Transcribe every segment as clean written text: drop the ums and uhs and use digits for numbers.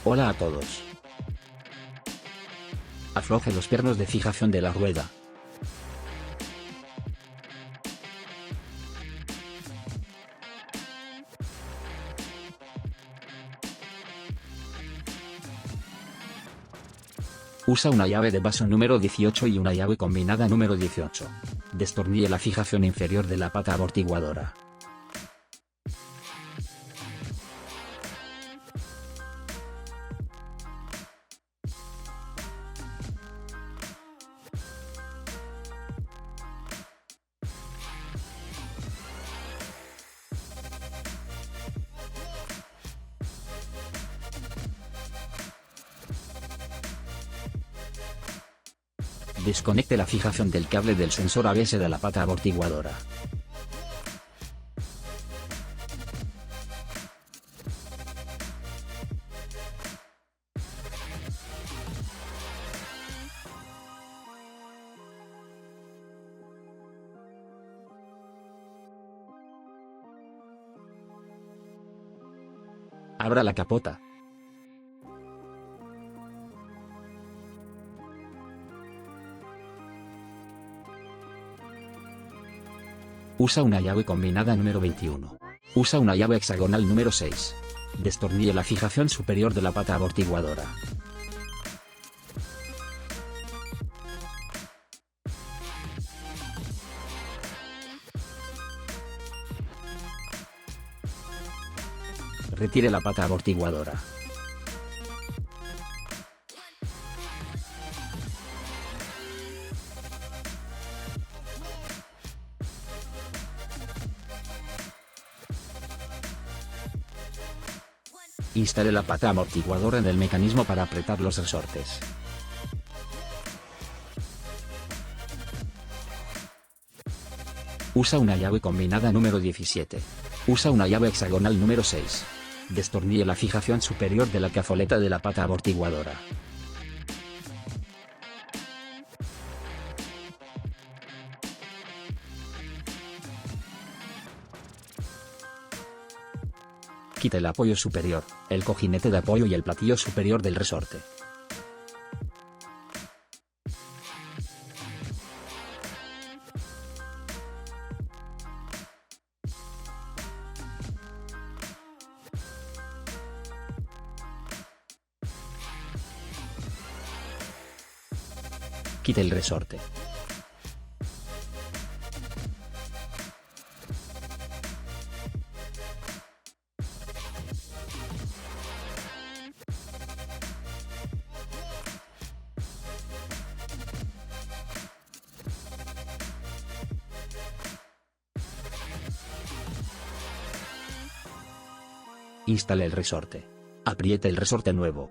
Hola a todos. Afloje los pernos de fijación de la rueda. Usa una llave de vaso número 18 y una llave combinada número 18. Destornille la fijación inferior de la pata amortiguadora. Desconecte la fijación del cable del sensor ABS de la pata amortiguadora. Abra la capota. Usa una llave combinada número 21. Usa una llave hexagonal número 6. Destornille la fijación superior de la pata amortiguadora. Retire la pata amortiguadora. Instale la pata amortiguadora en el mecanismo para apretar los resortes. Usa una llave combinada número 17. Usa una llave hexagonal número 6. Destornille la fijación superior de la cazoleta de la pata amortiguadora. Quite el apoyo superior, el cojinete de apoyo y el platillo superior del resorte. Quite el resorte. Instale el resorte. Apriete el resorte nuevo.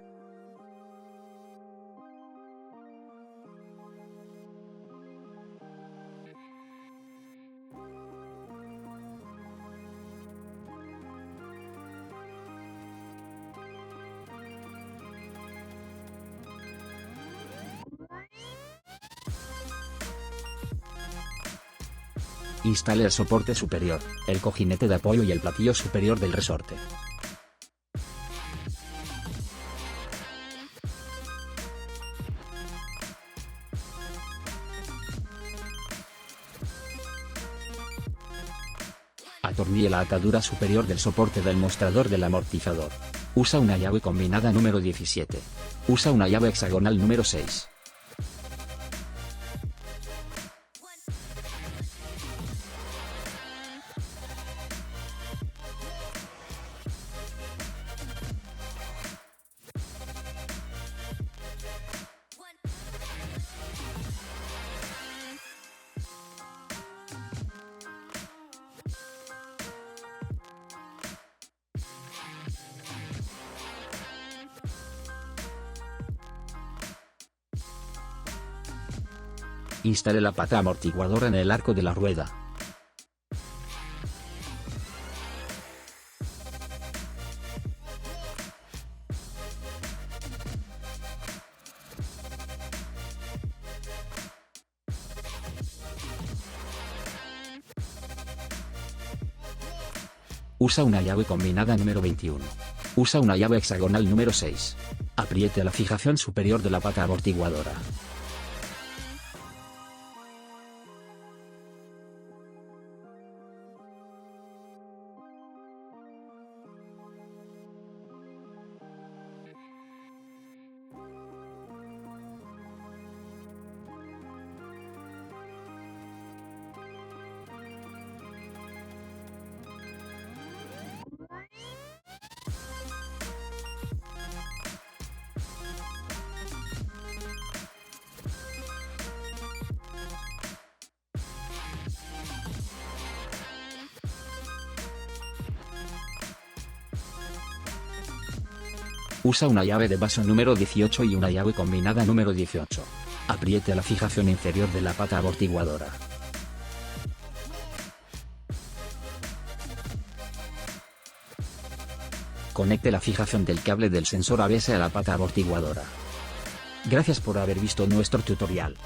Instale el soporte superior, el cojinete de apoyo y el platillo superior del resorte. Atornille la atadura superior del soporte del mostrador del amortizador. Usa una llave combinada número 17. Usa una llave hexagonal número 6. Instale la pata amortiguadora en el arco de la rueda. Usa una llave combinada número 21. Usa una llave hexagonal número 6. Apriete la fijación superior de la pata amortiguadora. Usa una llave de vaso número 18 y una llave combinada número 18. Apriete la fijación inferior de la pata amortiguadora. Conecte la fijación del cable del sensor ABS a la pata amortiguadora. Gracias por haber visto nuestro tutorial.